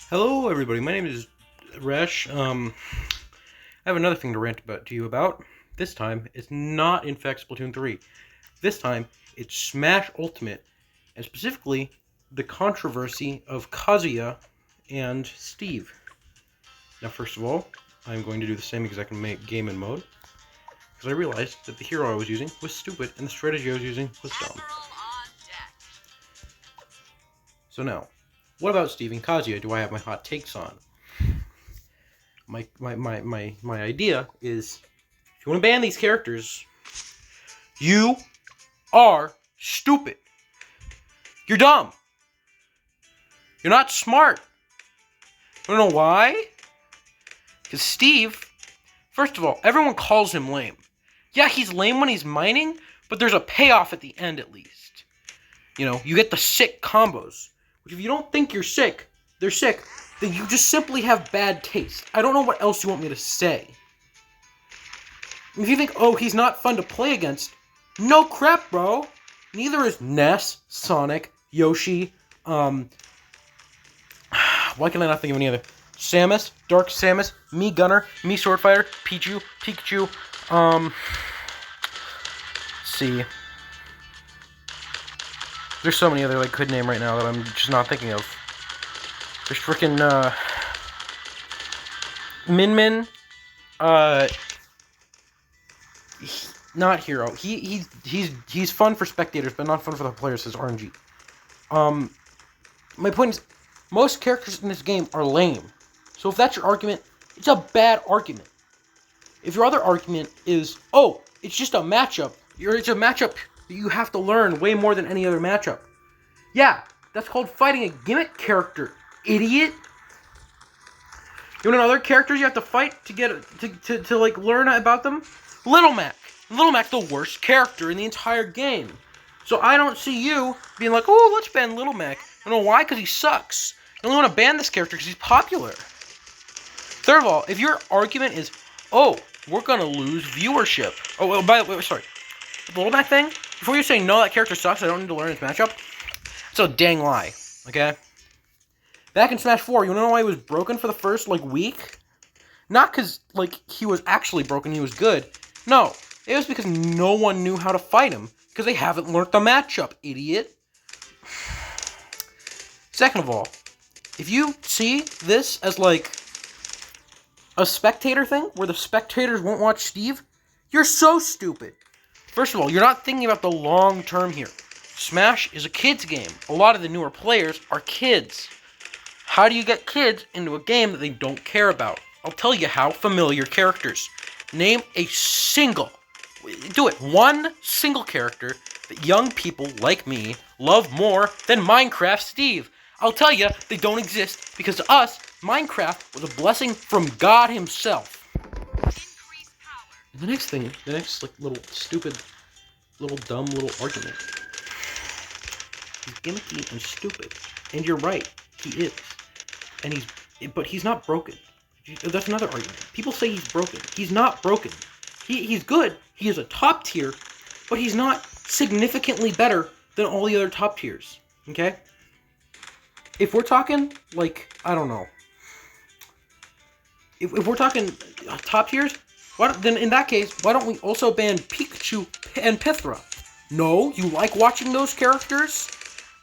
Hello, everybody. My name is Resh. I have another thing to rant to you about. This time, it's not in fact Splatoon 3. This time, it's Smash Ultimate, and specifically the controversy of Kazuya and Steve. Now, first of all, I'm going to do the same exact game and mode because I realized that the hero I was using was stupid and the strategy I was using was dumb. So now, what about Steve and Kazuya do I have my hot takes on? My idea is, if you want to ban these characters, you are stupid. You're dumb. You're not smart. You know why? Because Steve, first of all, everyone calls him lame. Yeah, he's lame when he's mining, but there's a payoff at the end at least. You know, you get the sick combos. Which if you don't think they're sick, then you just simply have bad taste. I don't know what else you want me to say. If you think, oh, he's not fun to play against, no crap, bro. Neither is Ness, Sonic, Yoshi, why can I not think of any other? Samus, Dark Samus, me Gunner, me Swordfighter, Pikachu, let's see. There's so many other I could name right now that I'm just not thinking of. There's freaking, Min, not hero. He's fun for spectators, but not fun for the players. Says RNG. My point is, most characters in this game are lame. So if that's your argument, it's a bad argument. If your other argument is, oh, it's just a matchup. It's a matchup that you have to learn way more than any other matchup. Yeah, that's called fighting a gimmick character, idiot. You know other characters you have to fight to get to like learn about them? Little Mac. Little Mac's the worst character in the entire game. So I don't see you being like, oh, let's ban Little Mac. I don't know why, because he sucks. You only want to ban this character because he's popular. Third of all, if your argument is, oh, we're going to lose viewership. Oh, well, by the way, sorry. The Little Mac thing, before you say, no, that character sucks, I don't need to learn his matchup, it's a dang lie, okay? Back in Smash 4, you wanna know why he was broken for the first, week? Not because, he was actually broken, he was good. No, it was because no one knew how to fight him, because they haven't learned the matchup, idiot. Second of all, if you see this as, a spectator thing, where the spectators won't watch Steve, you're so stupid. First of all, you're not thinking about the long term here. Smash is a kid's game. A lot of the newer players are kids. How do you get kids into a game that they don't care about? I'll tell you how. Familiar characters. Name a single, one single character that young people like me love more than Minecraft Steve. I'll tell you, they don't exist because to us, Minecraft was a blessing from God himself. The next little stupid, dumb argument. He's gimmicky and stupid. And you're right, he is. But he's not broken. That's another argument. People say he's broken. He's not broken. He's good. He is a top tier, but he's not significantly better than all the other top tiers. Okay? If we're talking, I don't know. If we're talking top tiers, then in that case, why don't we also ban Pikachu and Pythra? No, you like watching those characters?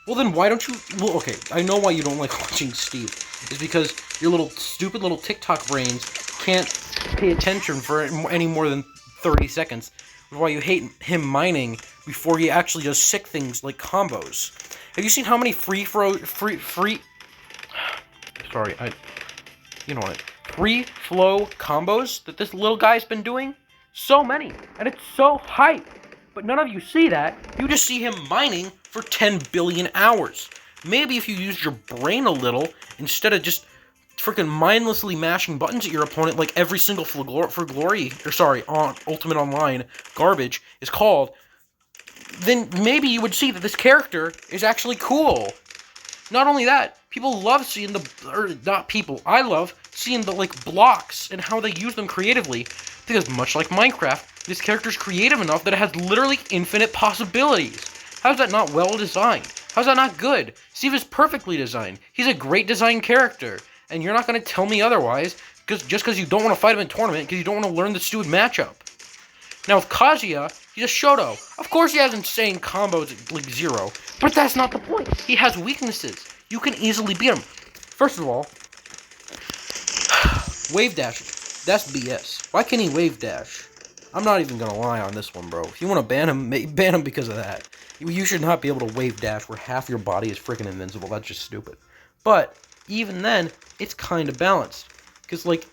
Well, then why don't you... Well, okay, I know why you don't like watching Steve. It's because your stupid little TikTok brains can't pay attention for any more than 30 seconds. That's why you hate him mining before he actually does sick things like combos. Have you seen how many free... free flow combos that this little guy's been doing? So many. And it's so hype. But none of you see that. You just see him mining for 10 billion hours. Maybe if you used your brain a little, instead of just freaking mindlessly mashing buttons at your opponent like every single Ultimate Online garbage is called, then maybe you would see that this character is actually cool. Not only that, people love seeing I love seeing the, blocks and how they use them creatively, because much like Minecraft, this character's creative enough that it has literally infinite possibilities. How's that not well designed? How's that not good? Steve is perfectly designed. He's a great designed character. And you're not going to tell me otherwise, because you don't want to fight him in tournament, because you don't want to learn the stupid matchup. Now with Kazuya, he's a Shoto. Of course he has insane combos at like 0, but that's not the point. He has weaknesses. You can easily beat him. First of all, wave dash. That's BS. Why can't he wave dash? I'm not even gonna lie on this one, bro. If you want to ban him because of that. You should not be able to wave dash where half your body is freaking invincible. That's just stupid. But even then, it's kind of balanced. Because, like,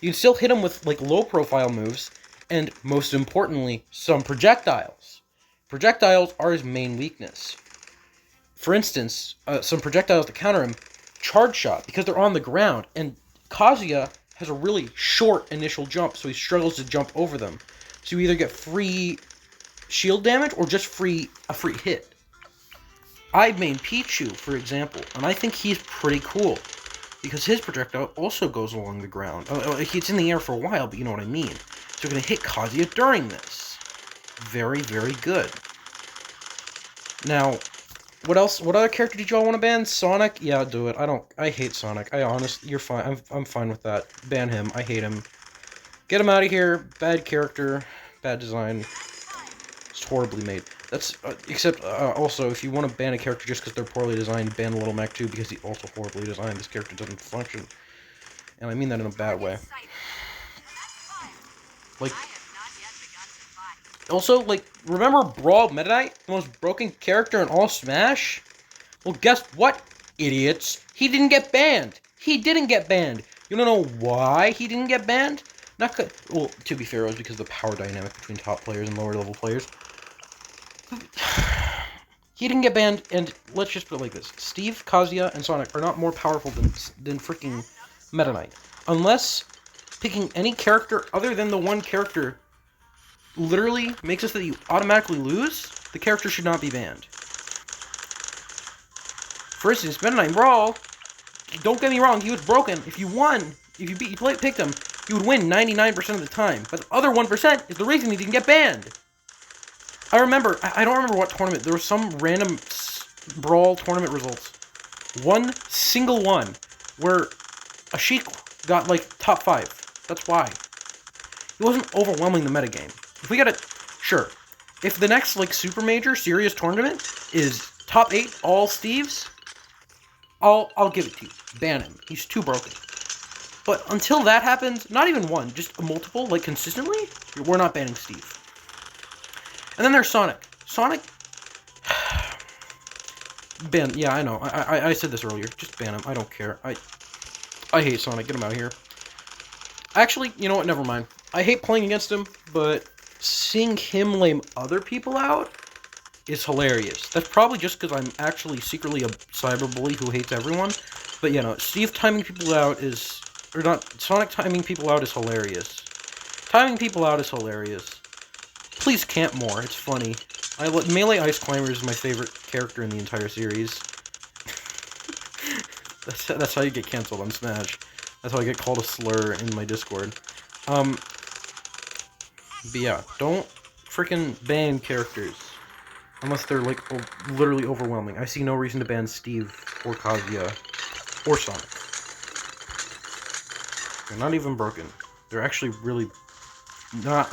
you can still hit him with, like, low-profile moves, and, most importantly, some projectiles. Projectiles are his main weakness. For instance, some projectiles to counter him, Charge Shot, because they're on the ground, and Kazuya has a really short initial jump, so he struggles to jump over them. So you either get free shield damage, or just a free hit. I main Pichu, for example, and I think he's pretty cool. Because his projectile also goes along the ground. It's in the air for a while, but you know what I mean. So you're going to hit Kazuya during this. Very, very good. Now, what else? What other character did y'all want to ban? Sonic? Yeah, do it. I hate Sonic. You're fine. I'm fine with that. Ban him. I hate him. Get him out of here. Bad character. Bad design. It's horribly made. That's, also, if you want to ban a character just because they're poorly designed, ban Little Mac too, because he's also horribly designed. This character doesn't function. And I mean that in a bad way. Like, also, like, remember Brawl Meta Knight? The most broken character in all Smash? Well, guess what, idiots? He didn't get banned. He didn't get banned. You don't know why he didn't get banned? Well, to be fair, it was because of the power dynamic between top players and lower level players. He didn't get banned, and let's just put it like this. Steve, Kazuya, and Sonic are not more powerful than freaking Meta Knight. Unless picking any character other than the one character literally makes it so that you automatically lose, the character should not be banned. For instance, Meta Knight Brawl, don't get me wrong, he was broken. If you picked him, you would win 99% of the time. But the other 1% is the reason he didn't get banned. I don't remember what tournament. There was some random Brawl tournament results. One single one where Ashik got, like, top 5. That's why. He wasn't overwhelming the metagame. If we got it, sure. If the next, like, super major serious tournament is top 8 all Steves, I'll give it to you. Ban him. He's too broken. But until that happens, not even one, just a multiple, like, consistently, we're not banning Steve. And then there's Sonic. Sonic... ban... Yeah, I know. I said this earlier. Just ban him. I don't care. I hate Sonic. Get him out of here. Actually, you know what? Never mind. I hate playing against him, but seeing him lame other people out is hilarious. That's probably just because I'm actually secretly a cyberbully who hates everyone. But, you know, Steve timing people out is... Or not... Sonic timing people out is hilarious. Timing people out is hilarious. Please camp more. It's funny. Melee Ice Climber is my favorite character in the entire series. That's how you get canceled on Smash. That's how I get called a slur in my Discord. But yeah, don't freaking ban characters. Unless they're, like, literally overwhelming. I see no reason to ban Steve, or Kazuya, or Sonic. They're not even broken. They're actually really not...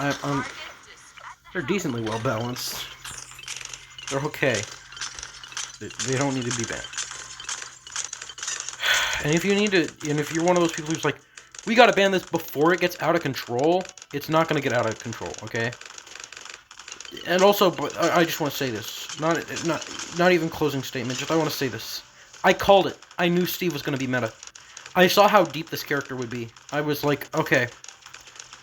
They're decently well balanced. They're okay. They don't need to be banned. And if you're one of those people who's like, we gotta ban this before it gets out of control, it's not gonna get out of control, okay? And also, I just want to say this. Not even closing statement, just I want to say this. I called it. I knew Steve was gonna be meta. I saw how deep this character would be. I was like, okay.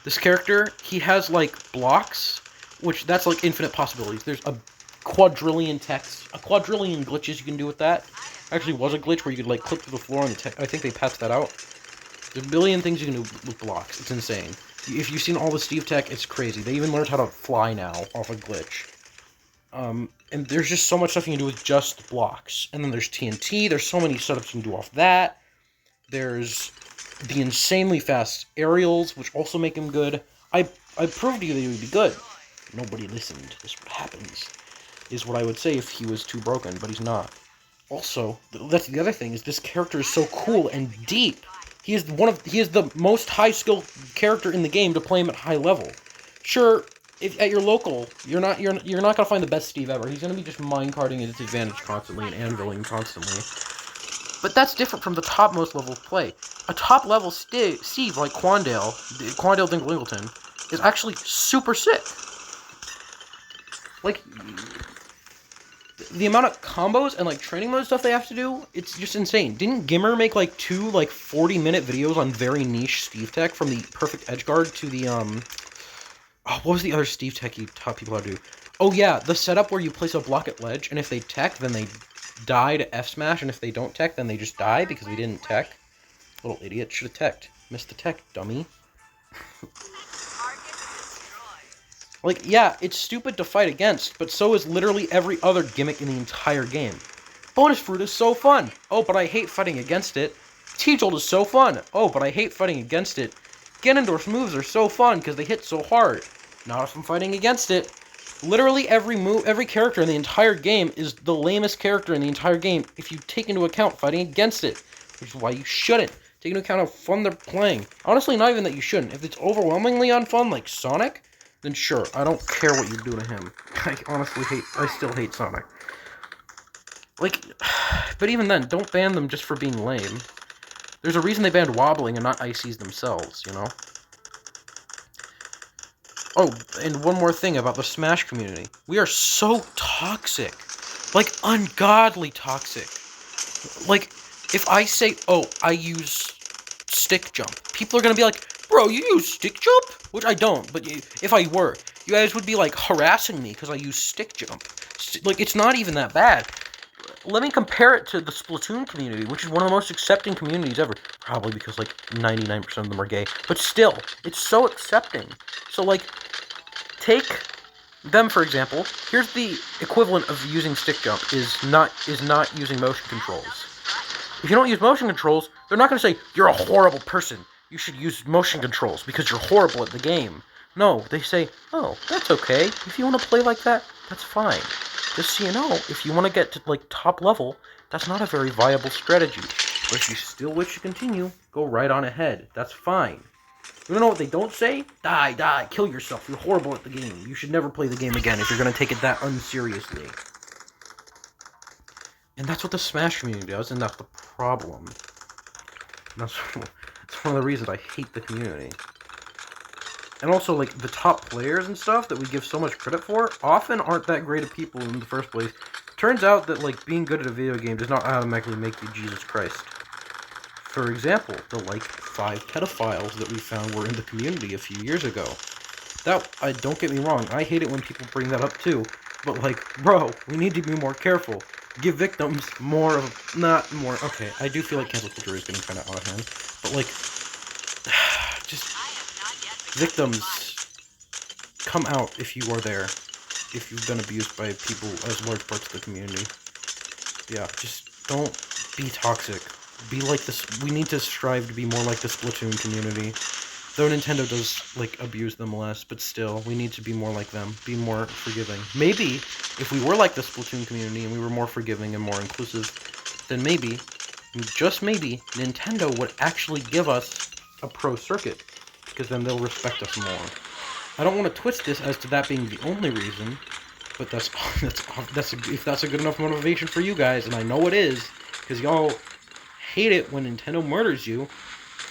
This character, he has, like, blocks, which, that's, like, infinite possibilities. There's a quadrillion glitches you can do with that. Actually was a glitch where you could, like, clip to the floor, and I think they patched that out. There's a billion things you can do with blocks. It's insane. If you've seen all the Steve tech, it's crazy. They even learned how to fly now off a glitch. And there's just so much stuff you can do with just blocks. And then there's TNT. There's so many setups you can do off that. There's the insanely fast aerials, which also make him good. I proved to you that he would be good. Nobody listened. This is what happens. Is what I would say if he was too broken, but he's not. Also, that's the other thing, is this character is so cool and deep. He is the most high skill character in the game to play him at high level. Sure, if at your local, you're not gonna find the best Steve ever. He's gonna be just minecarting at its advantage constantly and anviling constantly. But that's different from the topmost level of play. A top level Steve like Quandale Dinklingleton, is actually super sick. Like, the amount of combos and like training mode stuff they have to do, it's just insane. Didn't Gimmer make like 2 like 40-minute videos on very niche Steve tech, from the perfect edge guard to the what was the other Steve tech he taught people how to do? Oh yeah, the setup where you place a block at ledge, and if they tech, then they die to F smash, and if they don't tech, then they just die because they didn't tech. Little idiot, should have teched. Missed the tech, dummy. Like, yeah, it's stupid to fight against, but so is literally every other gimmick in the entire game. Bonus Fruit is so fun! Oh, but I hate fighting against it. T-Jolt is so fun! Oh, but I hate fighting against it. Ganondorf's moves are so fun because they hit so hard. Not if I'm fighting against it. Literally every character in the entire game is the lamest character in the entire game if you take into account fighting against it. Which is why you shouldn't. Take into account how fun they're playing. Honestly, not even that you shouldn't. If it's overwhelmingly unfun, like Sonic, then sure, I don't care what you do to him. I still hate Sonic. Like, but even then, don't ban them just for being lame. There's a reason they banned wobbling and not ICs themselves, you know? Oh, and one more thing about the Smash community. We are so toxic. Like, ungodly toxic. Like, if I say, oh, I use stick jump, people are gonna be like, bro, you use stick jump? Which I don't, but if I were, you guys would be, like, harassing me because I use stick jump. Like, it's not even that bad. Let me compare it to the Splatoon community, which is one of the most accepting communities ever. Probably because, like, 99% of them are gay. But still, it's so accepting. So, like, take them, for example. Here's the equivalent of using stick jump, is not using motion controls. If you don't use motion controls, they're not going to say, you're a horrible person. You should use motion controls because you're horrible at the game. No, they say, oh, that's okay. If you want to play like that, that's fine. Just so you know, if you want to get to, like, top level, that's not a very viable strategy. But if you still wish to continue, go right on ahead. That's fine. You know what they don't say? Die, kill yourself. You're horrible at the game. You should never play the game again if you're going to take it that unseriously. And that's what the Smash community does, and that's the problem. And that's one of the reasons I hate the community. And also, like, the top players and stuff that we give so much credit for often aren't that great of people in the first place. Turns out that, like, being good at a video game does not automatically make you Jesus Christ. For example, the, like, 5 pedophiles that we found were in the community a few years ago. Don't get me wrong, I hate it when people bring that up too. But, like, bro, we need to be more careful. Give victims okay, I do feel like cancel culture is getting kind of out of hand. But, like, just victims, come out if you are there, if you've been abused by people as large parts of the community. Yeah, just don't be toxic. Be like this. We need to strive to be more like the Splatoon community. Though Nintendo does, like, abuse them less, but still, we need to be more like them. Be more forgiving. Maybe, if we were like the Splatoon community and we were more forgiving and more inclusive, then maybe, just maybe, Nintendo would actually give us a pro circuit. Because then they'll respect us more. I don't want to twist this as to that being the only reason, but if that's a good enough motivation for you guys, and I know it is, because y'all hate it when Nintendo murders you,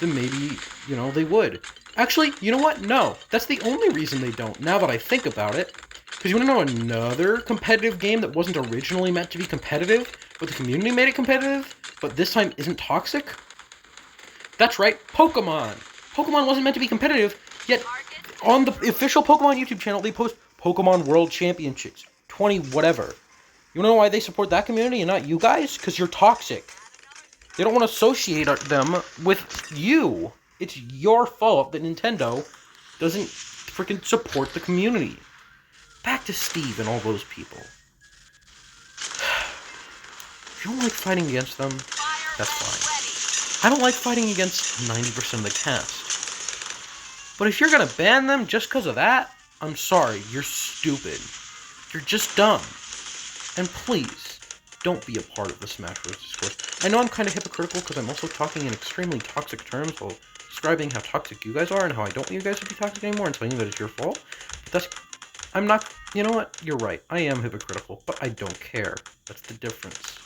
then maybe, you know, they would. Actually, you know what? No, that's the only reason they don't, now that I think about it. Because you want to know another competitive game that wasn't originally meant to be competitive, but the community made it competitive, but this time isn't toxic? That's right, Pokemon! Pokemon wasn't meant to be competitive, yet on the official Pokemon YouTube channel, they post Pokemon World Championships, 20 whatever. You know why they support that community and not you guys? Because you're toxic. They don't want to associate them with you. It's your fault that Nintendo doesn't freaking support the community. Back to Steve and all those people. If you don't like fighting against them, that's fine. I don't like fighting against 90% of the cast. But if you're gonna ban them just because of that, I'm sorry, you're stupid. You're just dumb. And please, don't be a part of the Smash Bros. Discourse. I know I'm kind of hypocritical because I'm also talking in extremely toxic terms while describing how toxic you guys are and how I don't want you guys to be toxic anymore and telling you that it's your fault. But that's... I'm not... You know what? You're right. I am hypocritical, but I don't care. That's the difference.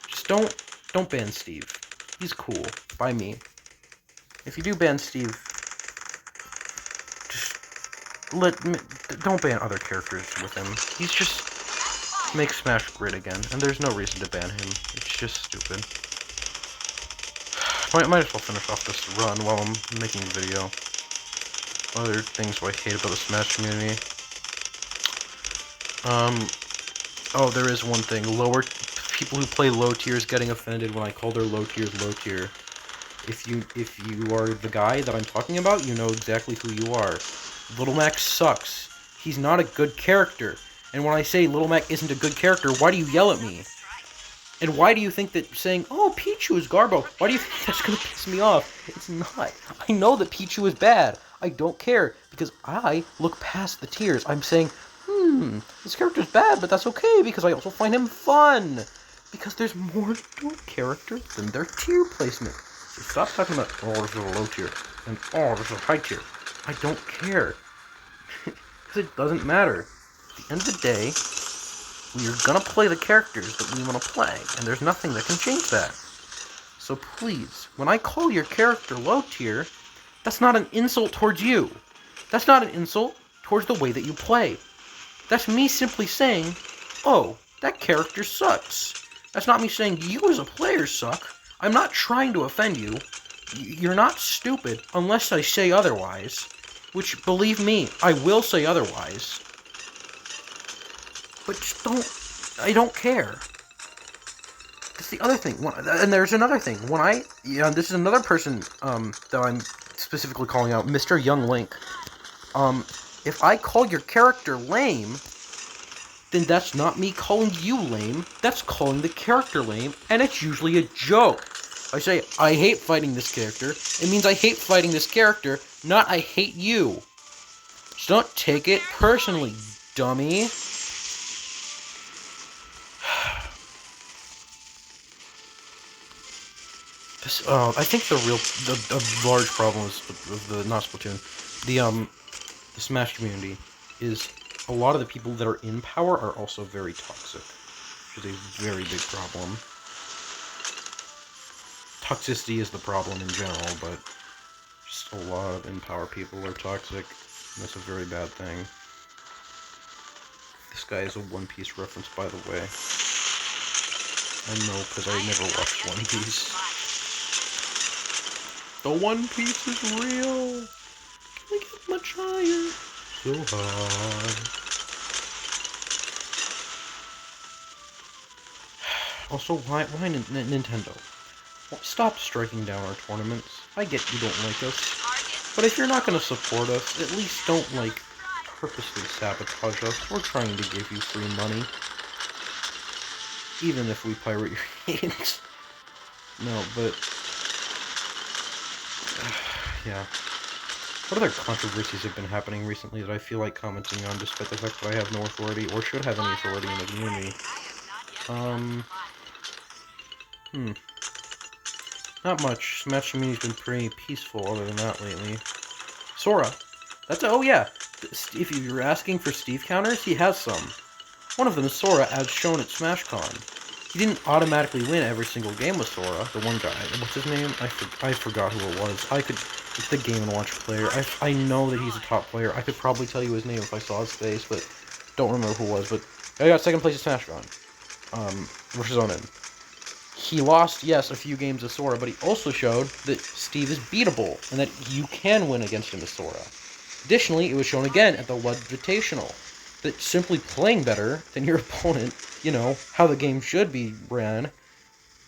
Just don't ban Steve. He's cool. By me. If you do ban Steve, just don't ban other characters with him. He's just make Smash great again, and there's no reason to ban him. It's just stupid. Might as well finish off this run while I'm making a video. Other things I hate about the Smash community. Oh, there is one thing. People who play low tiers getting offended when I call their low tiers low tier. If you are the guy that I'm talking about, you know exactly who you are. Little Mac sucks. He's not a good character. And when I say Little Mac isn't a good character, why do you yell at me? And why do you think that saying, oh, Pichu is Garbo, why do you think that's going to piss me off? It's not. I know that Pichu is bad. I don't care, because I look past the tiers. I'm saying, this character's bad, but that's okay, because I also find him fun. Because there's more to a character than their tier placement. So stop talking about, oh, this is a low tier, and oh, this is a high tier. I don't care. Because it doesn't matter. At the end of the day, we are gonna play the characters that we want to play, and there's nothing that can change that. So please, when I call your character low tier, that's not an insult towards you. That's not an insult towards the way that you play. That's me simply saying, oh, that character sucks. That's not me saying you as a player suck. I'm not trying to offend you. You're not stupid unless I say otherwise. Which, believe me, I will say otherwise. But just I don't care. That's the other thing. And there's another thing. This is another person, that I'm specifically calling out, Mr. Young Link. If I call your character lame, then that's not me calling you lame, that's calling the character lame, and it's usually a joke. I say, I hate fighting this character, it means I hate fighting this character, not I hate you. So don't take it personally, dummy. I think the large problem is not Splatoon, the Smash community is a lot of the people that are in power are also very toxic, which is a very big problem. Toxicity is the problem in general, but just a lot of in-power people are toxic, and that's a very bad thing. This guy is a One Piece reference, by the way. I know, because I never watched One Piece. The One Piece is real! Can we get much higher? So high. Also, why Nintendo? Stop striking down our tournaments. I get you don't like us. But if you're not going to support us, at least don't, purposely sabotage us. We're trying to give you free money. Even if we pirate your games. No, but... yeah. What other controversies have been happening recently that I feel like commenting on, despite the fact that I have no authority, or should have any authority in the community? Not much. Smash community's been pretty peaceful other than that lately. Sora. Oh yeah. If you're asking for Steve counters, he has some. One of them is Sora, as shown at SmashCon. He didn't automatically win every single game with Sora. The one guy. What's his name? I forgot who it was. It's the Game & Watch player. I know that he's a top player. I could probably tell you his name if I saw his face, but don't remember who it was. But I got second place at SmashCon. Versus Onin. He lost, yes, a few games with Sora, but he also showed that Steve is beatable, and that you can win against him with Sora. Additionally, it was shown again at the Lud Invitational, that simply playing better than your opponent, how the game should be ran,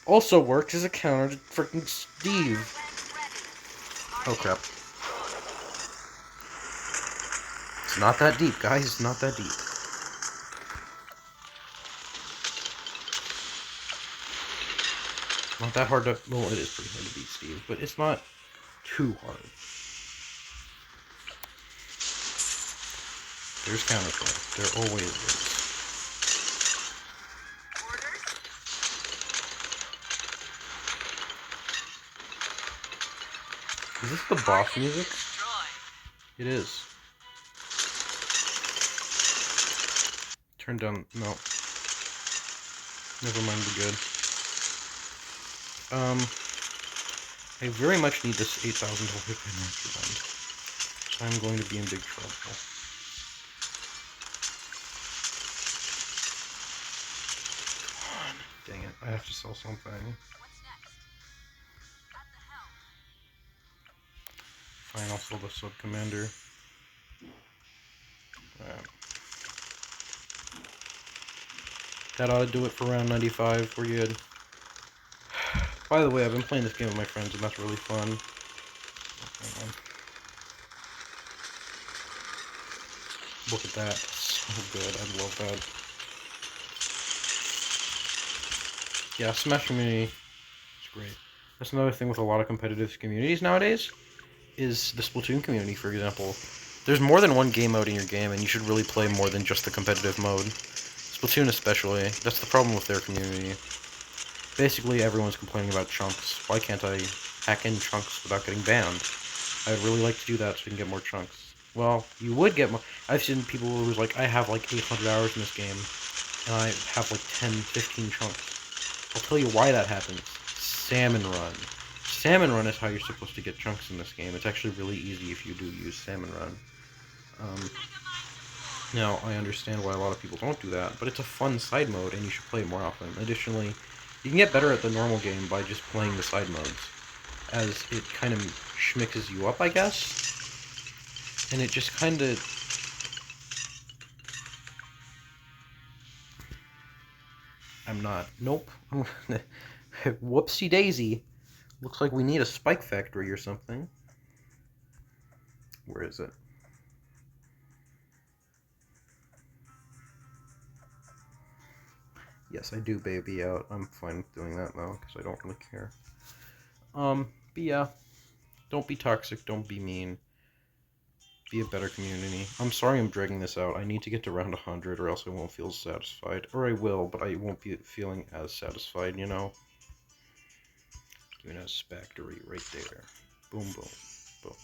also worked as a counter to freaking Steve. Oh crap. It's not that deep, guys, it's not that deep. Not that hard to... well, it is pretty hard to beat Steve, but it's not too hard. There's counterplay. There always is. Is this the boss music? It is. Turn down. No. Never mind the good. I very much need this 8,000 to hit my master band. So I'm going to be in big trouble. Come on. Dang it. I have to sell something. Fine, I'll sell the sub-commander. That ought to do it for round 95. We're good. By the way, I've been playing this game with my friends, and that's really fun. Look at that. So good. I love that. Yeah, Smash Community is great. That's another thing with a lot of competitive communities nowadays, is the Splatoon community, for example. There's more than one game mode in your game, and you should really play more than just the competitive mode. Splatoon especially. That's the problem with their community. Basically, everyone's complaining about chunks. Why can't I hack in chunks without getting banned? I'd really like to do that so we can get more chunks. Well, you would get more. I've seen people who's like, I have like 800 hours in this game, and I have like 10, 15 chunks. I'll tell you why that happens. Salmon Run. Salmon Run is how you're supposed to get chunks in this game. It's actually really easy if you do use Salmon Run. Now, I understand why a lot of people don't do that, but it's a fun side mode, and you should play it more often. Additionally, you can get better at the normal game by just playing the side modes, as it kind of schmixes you up, I guess. And it just kind of... I'm not. Nope. Whoopsie daisy. Looks like we need a spike factory or something. Where is it? Yes, I do baby out. I'm fine with doing that though, because I don't really care. But yeah. Don't be toxic, don't be mean. Be a better community. I'm sorry I'm dragging this out. I need to get to round 100 or else I won't feel satisfied. Or I will, but I won't be feeling as satisfied, you know? Doing a factory right there. Boom, boom, boom.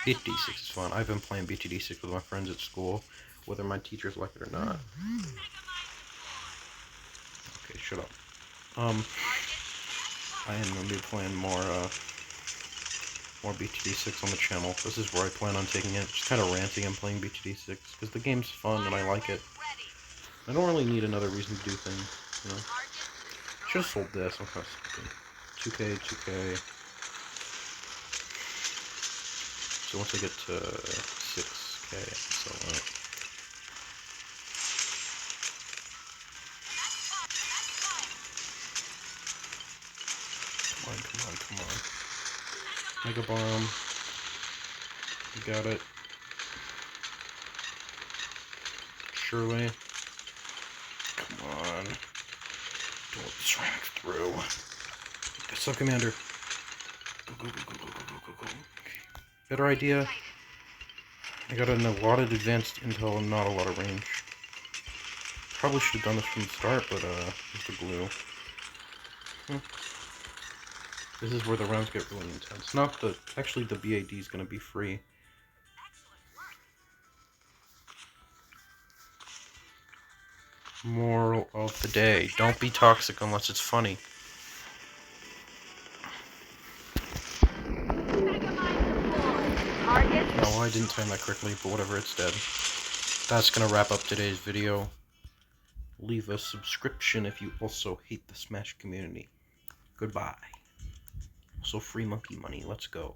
BTD6 is fun. I've been playing BTD6 with my friends at school, whether my teachers like it or not. Okay, shut up. I am going to be playing more BTD6 on the channel. This is where I plan on taking it. Just kind of ranting and playing BTD6, because the game's fun and I like it. I don't really need another reason to do things, you know? Should have sold this. I'm kind of stupid. 2K, 2K. So once I get to 6K, I can sell that. Come on, come on, come on. Mega Bomb. You got it. Surely. Come on. Don't let this rack through. Get Sub Commander. Go, go, go, go, go, go, go, go. Better idea. I got a lot of advanced intel and not a lot of range. Probably should have done this from the start, but just the glue. This is where the rounds get really intense. Not the... Actually, the BAD is going to be free. Moral of the day. Don't be toxic unless it's funny. No, I didn't time that correctly, but whatever, it's dead. That's going to wrap up today's video. Leave a subscription if you also hate the Smash community. Goodbye. Also free monkey money. Let's go.